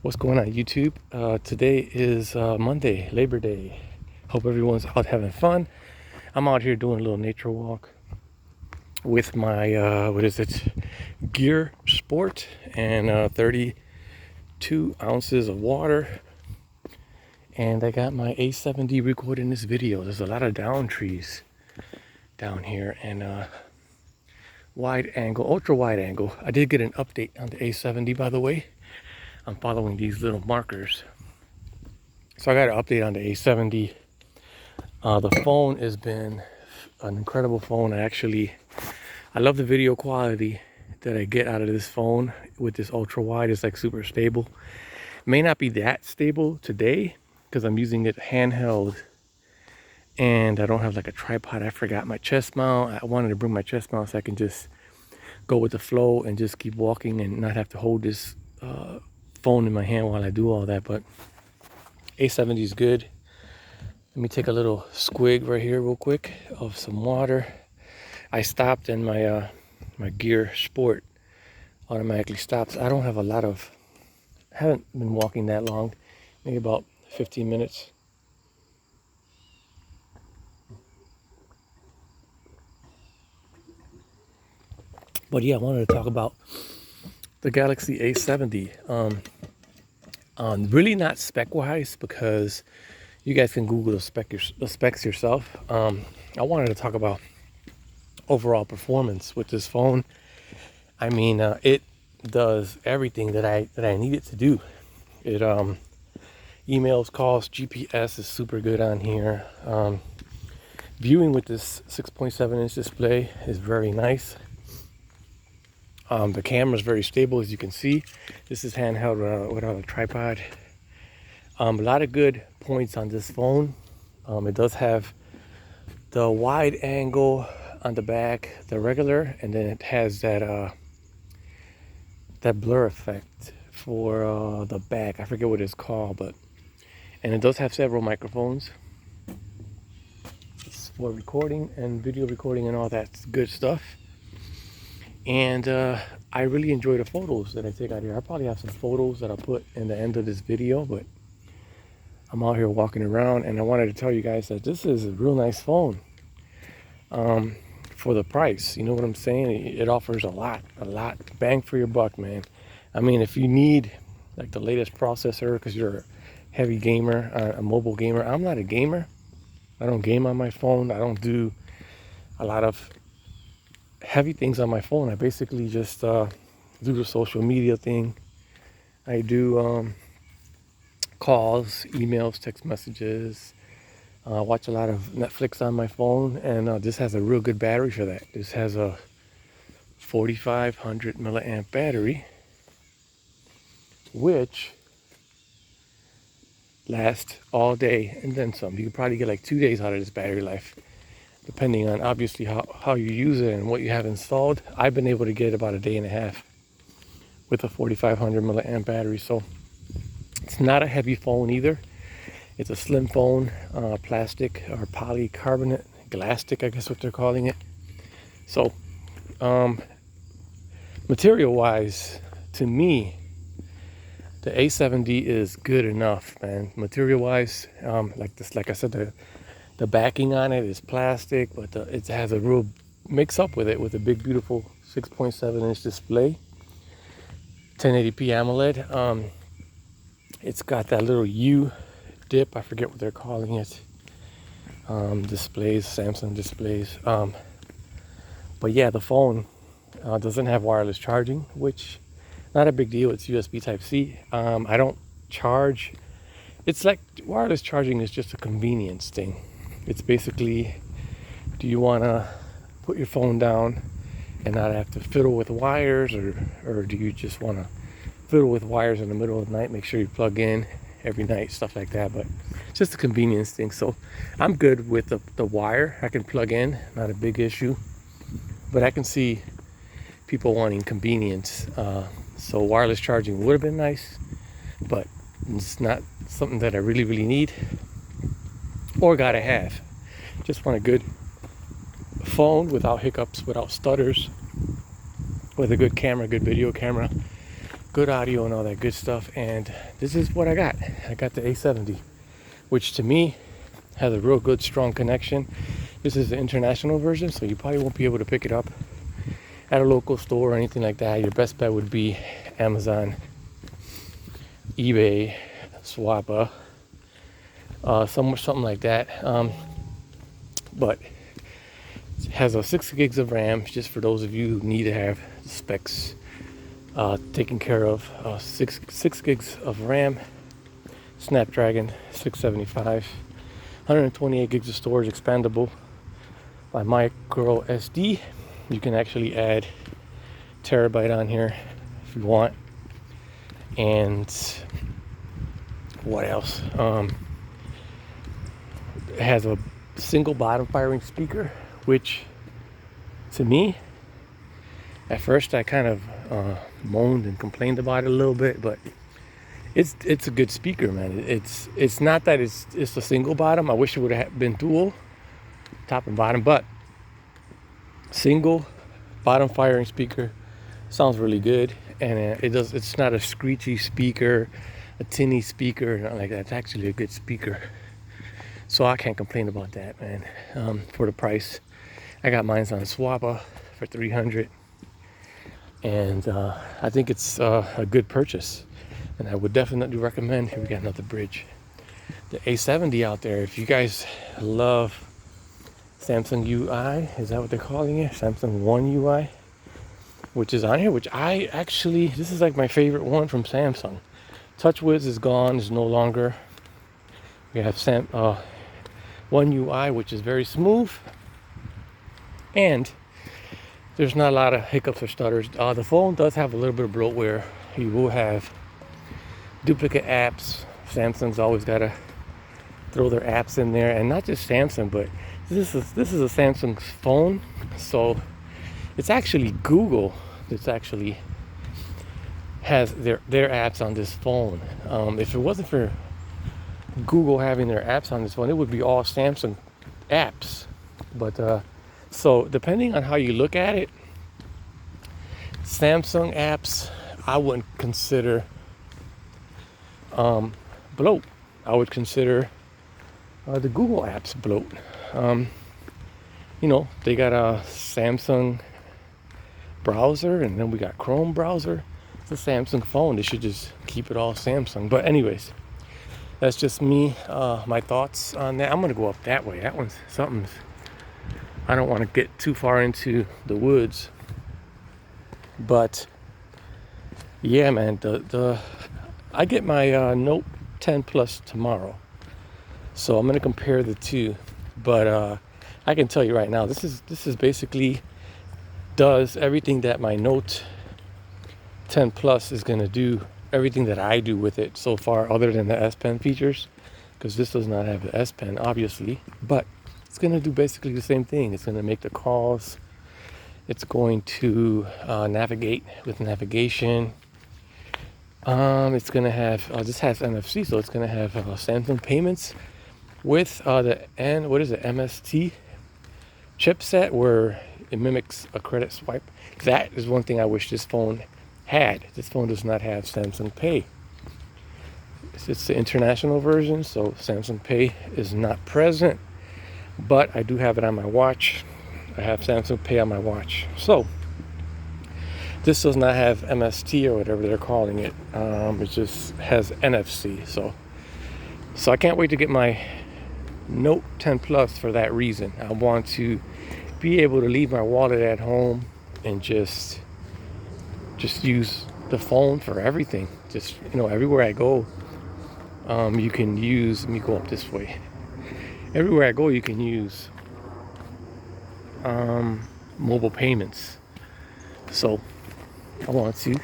What's going on, YouTube? Today is Monday, Labor Day. Hope everyone's out having fun. I'm out here doing a little nature walk with my Gear Sport and 32 ounces of water. And I got my A70 recording this video. There's a lot of down trees down here and wide angle, ultra wide angle. I did get an update on the A70, by the way. I'm following these little markers. So I got an update on the A70. The phone has been an incredible phone. I love the video quality that I get out of this phone with this ultra wide. It's like super stable. May not be that stable today because I'm using it handheld and I don't have like a tripod. I forgot my chest mount. I wanted to bring my chest mount so I can just go with the flow and just keep walking and not have to hold this phone in my hand while I do all that. But A70 is good. Let me take a little squig right here real quick of some water. I stopped and my Gear Sport automatically stops. I don't have haven't been walking that long, maybe about 15 minutes. But yeah, I wanted to talk about the Galaxy A70. Really not spec-wise because you guys can Google the specs yourself. I wanted to talk about overall performance with this phone. I mean, it does everything that I need it to do. It emails, calls, GPS is super good on here. Viewing with this 6.7-inch display is very nice. The camera is very stable, as you can see. This is handheld without a tripod. A lot of good points on this phone. It does have the wide angle on the back, the regular, and then it has that blur effect for the back. I forget what it's called, and it does have several microphones. It's for recording and video recording and all that good stuff. And I really enjoy the photos that I take out here. I probably have some photos that I'll put in the end of this video, but I'm out here walking around and I wanted to tell you guys that this is a real nice phone for the price. You know what I'm saying? It offers a lot bang for your buck, man. I mean, if you need like the latest processor because you're a heavy gamer, a mobile gamer. I'm not a gamer. I don't game on my phone. I don't do a lot of heavy things on my phone. I basically just do the social media thing. I do calls, emails, text messages, watch a lot of Netflix on my phone, and this has a real good battery for that. This has a 4500 milliamp battery, which lasts all day and then some. You could probably get like 2 days out of this battery life, depending on obviously how you use it and what you have installed. I've been able to get about a day and a half with a 4500 milliamp battery. So it's not a heavy phone either. It's a slim phone, plastic or polycarbonate, Glasstic, I guess what they're calling it. So material wise, to me, the A70 is good enough, man. Material wise, like I said, the backing on it is plastic, but it has a real mix up with it with a big, beautiful 6.7-inch display, 1080p AMOLED. It's got that little U dip, I forget what they're calling it. Displays, Samsung displays. But yeah, the phone doesn't have wireless charging, which not a big deal. It's USB Type-C. I don't charge. It's like wireless charging is just a convenience thing. It's basically, do you want to put your phone down and not have to fiddle with wires, or do you just want to fiddle with wires in the middle of the night? Make sure you plug in every night, stuff like that. But it's just a convenience thing. So I'm good with the wire. I can plug in, not a big issue. But I can see people wanting convenience. So wireless charging would have been nice, but it's not something that I really need or gotta have. Just want a good phone without hiccups, without stutters, with a good camera, good video camera, good audio and all that good stuff. And this is what I got. I got the A70, which to me has a real good strong connection. This is the international version, so you probably won't be able to pick it up at a local store or anything like that. Your best bet would be Amazon, eBay, Swappa, something like that. But it has a 6 gigs of RAM, just for those of you who need to have specs taken care of. 6 gigs of RAM, Snapdragon 675, 128 gigs of storage, expandable by microSD. You can actually add terabyte on here if you want. And what else? It has a single bottom firing speaker, which to me, at first I kind of moaned and complained about it a little bit, but it's a good speaker, man. It's not that it's a single bottom. I wish it would have been dual, top and bottom, but single bottom firing speaker sounds really good. And it's not a screechy speaker, a tinny speaker, nothing like that. It's actually a good speaker, so I can't complain about that, man. For the price, I got mine on Swappa for $300, and I think it's a good purchase, and I would definitely recommend. Here we got another bridge, the A70 out there. If you guys love Samsung UI, is that what they're calling it? Samsung One UI, which is on here, which I actually, this is like my favorite one from Samsung. TouchWiz is gone, is no longer. We have One UI, which is very smooth, and there's not a lot of hiccups or stutters. The phone does have a little bit of bloatware. You will have duplicate apps. Samsung's always got to throw their apps in there, and not just Samsung, but this is a Samsung phone, so it's actually Google that's actually has their apps on this phone. If it wasn't for Google having their apps on this phone, it would be all Samsung apps. But so depending on how you look at it, Samsung apps I wouldn't consider bloat. I would consider the Google apps bloat. You know, they got a Samsung browser, and then we got Chrome browser. It's a Samsung phone. They should just keep it all Samsung. But anyways, that's just me, my thoughts on that. I'm gonna go up that way. That one's something. I don't want to get too far into the woods, but yeah, man. I get my Note 10 Plus tomorrow, so I'm gonna compare the two. But I can tell you right now, this is basically does everything that my Note 10 Plus is gonna do. Everything that I do with it so far, other than the S Pen features, because this does not have the S Pen, obviously. But it's gonna do basically the same thing. It's gonna make the calls. It's going to navigate with navigation. It's gonna have this has NFC, so it's gonna have Samsung payments with the MST chipset, where it mimics a credit swipe. That is one thing I wish this phone had. This phone does not have Samsung Pay. It's the international version, so Samsung Pay is not present, but I do have it on my watch. I have Samsung Pay on my watch. So this does not have MST or whatever they're calling it. It just has NFC. So I can't wait to get my Note 10 Plus for that reason. I want to be able to leave my wallet at home and just use the phone for everything. Just, you know, everywhere I go, you can use, let me go up this way. Everywhere I go, you can use mobile payments. So I want to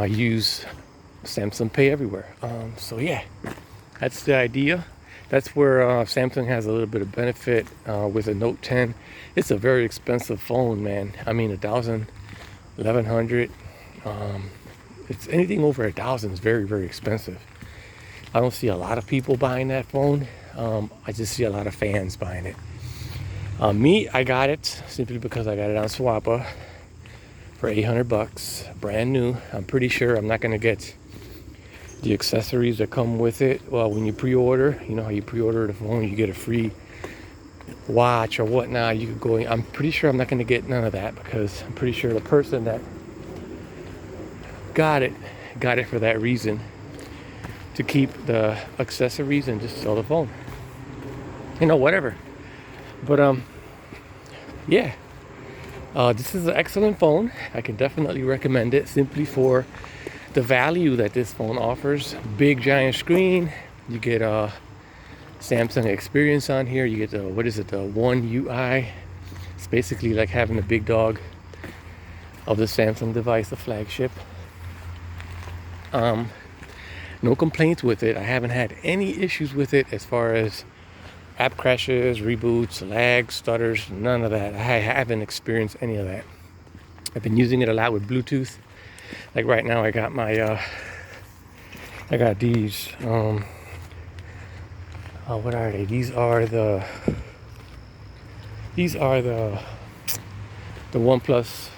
use Samsung Pay everywhere. So yeah, that's the idea. That's where Samsung has a little bit of benefit with a Note 10. It's a very expensive phone, man. I mean, $1,000, $1,100. It's anything over $1,000 is very, very expensive. I don't see a lot of people buying that phone. I just see a lot of fans buying it. Me, I got it simply because I got it on Swappa for 800 bucks, brand new. I'm pretty sure I'm not gonna get the accessories that come with it. Well, when you pre-order, you know how you pre-order the phone, you get a free watch or whatnot. You could go in. I'm pretty sure I'm not gonna get none of that, because I'm pretty sure the person that got it for that reason, to keep the accessories and just sell the phone, you know, whatever. But yeah, this is an excellent phone. I can definitely recommend it, simply for the value that this phone offers. Big giant screen. You get a Samsung experience on here. You get the, what is it, the One UI. It's basically like having a big dog of the Samsung device, the flagship. No complaints with it. I haven't had any issues with it as far as app crashes, reboots, lag, stutters, none of that. I haven't experienced any of that. I've been using it a lot with Bluetooth. Like right now, I got my I got these what are they? These are the OnePlus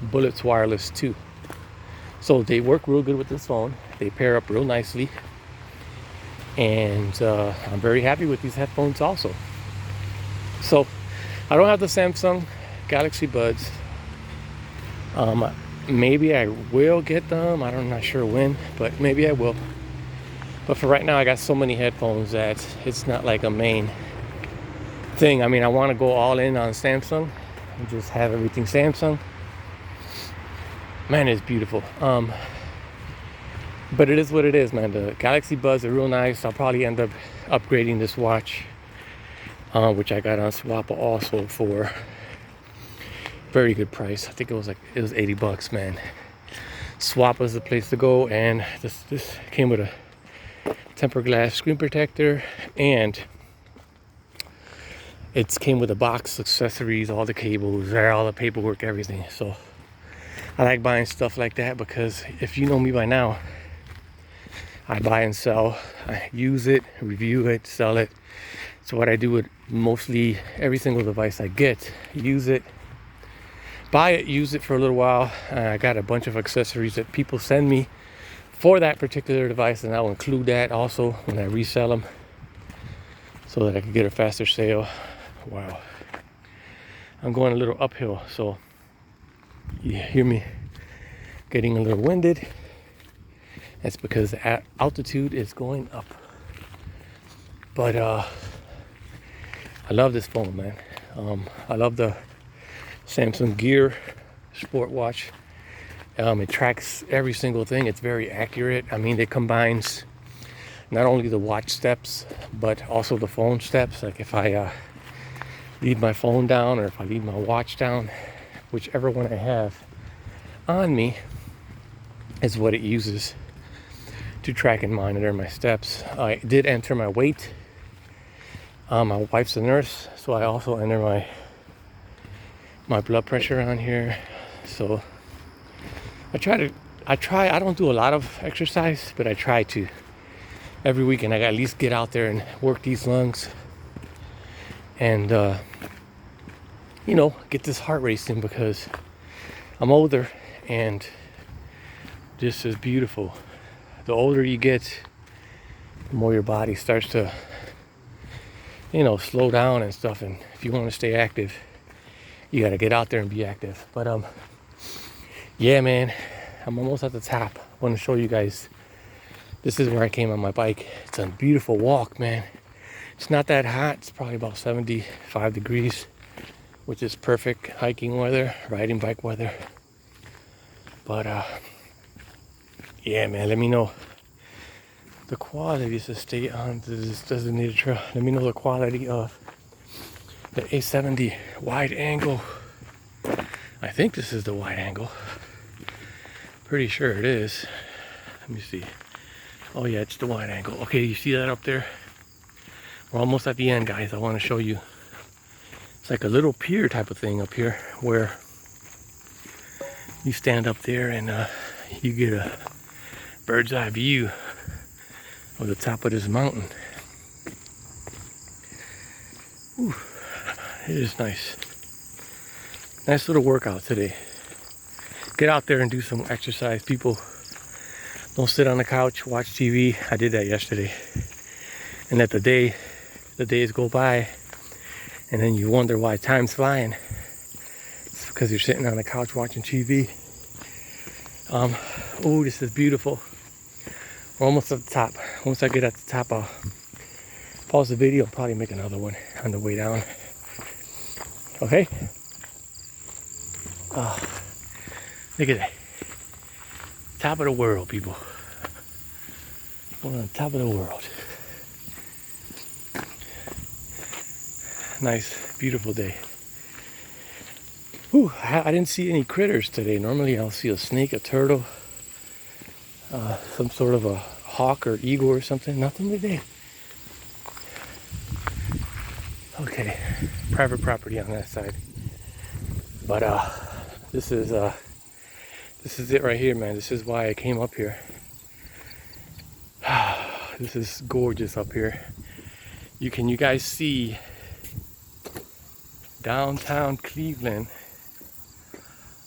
Bullets Wireless 2. So they work real good with this phone. They pair up real nicely, and I'm very happy with these headphones also. So I don't have the Samsung Galaxy Buds. Maybe I will get them. I'm not sure when, but maybe I will. But for right now, I got so many headphones that it's not like a main thing. I mean, I want to go all in on Samsung and just have everything Samsung. Man, it's beautiful. But it is what it is, man. The Galaxy Buds are real nice. I'll probably end up upgrading this watch, which I got on Swappa also for very good price. I think it was 80 bucks, man. Swappa's the place to go. And this came with a tempered glass screen protector, and it came with a box, accessories, all the cables, all the paperwork, everything. So I like buying stuff like that, because if you know me by now, I buy and sell. I use it, review it, sell it. So what I do with mostly every single device I get, use it, buy it, use it for a little while. I got a bunch of accessories that people send me for that particular device, and I'll include that also when I resell them, so that I can get a faster sale. Wow, I'm going a little uphill, so you hear me getting a little winded. That's because the altitude is going up. But I love this phone, man. I love the Samsung Gear Sport Watch. It tracks every single thing. It's very accurate. I mean, it combines not only the watch steps, but also the phone steps. Like if I leave my phone down, or if I leave my watch down, whichever one I have on me is what it uses to track and monitor my steps. I did enter my weight. My wife's a nurse, so I also enter my blood pressure on here. So I don't do a lot of exercise, but I try to. Every weekend I gotta at least get out there and work these lungs, and get this heart racing, because I'm older, and this is beautiful. The older you get, the more your body starts to slow down and stuff. And if you want to stay active, you got to get out there and be active. But yeah, man, I'm almost at the top. I want to show you guys. This is where I came on my bike. It's a beautiful walk, man. It's not that hot. It's probably about 75 degrees, which is perfect hiking weather, riding bike weather. But yeah, man, let me know the quality to stay on this designated trail. Let me know the quality of the A70 wide angle. I think this is the wide angle. Pretty sure it is. Let me see. Oh yeah, it's the wide angle. Okay, you see that up there? We're almost at the end, guys. I want to show you. It's like a little pier type of thing up here, where you stand up there and you get a bird's eye view of the top of this mountain. Ooh, it is nice. Nice little workout today. get out there and do some exercise. People don't sit on the couch, watch TV. I did that yesterday. And that the days go by, and then you wonder why time's flying. It's because you're sitting on the couch watching TV. Oh, this is beautiful. We're almost at the top. Once I get at the top, I'll pause the video and probably make another one on the way down. Okay? Oh, look at that. Top of the world, people. We're on the top of the world. Nice, beautiful day. Whew, I didn't see any critters today. Normally I'll see a snake, a turtle, some sort of a hawk or eagle or something. Nothing today. Okay, private property on that side. But this is it right here, man. This is why I came up here. This is gorgeous up here. You guys see downtown Cleveland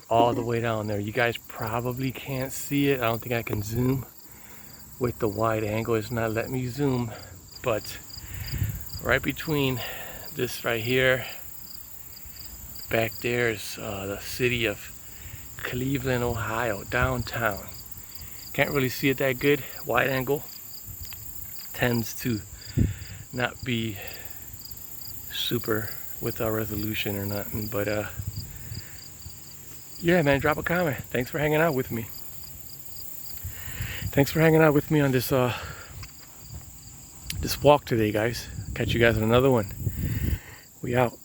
all the way down there. You guys probably can't see it. I don't think I can zoom with the wide angle. It's not letting me zoom, but right between this right here, back there is the city of Cleveland, Ohio, downtown. Can't really see it that good. Wide angle tends to not be super with our resolution or nothing, but yeah, man, drop a comment. Thanks for hanging out with me. Thanks for hanging out with me on this this walk today, guys. Catch you guys in another one. We out.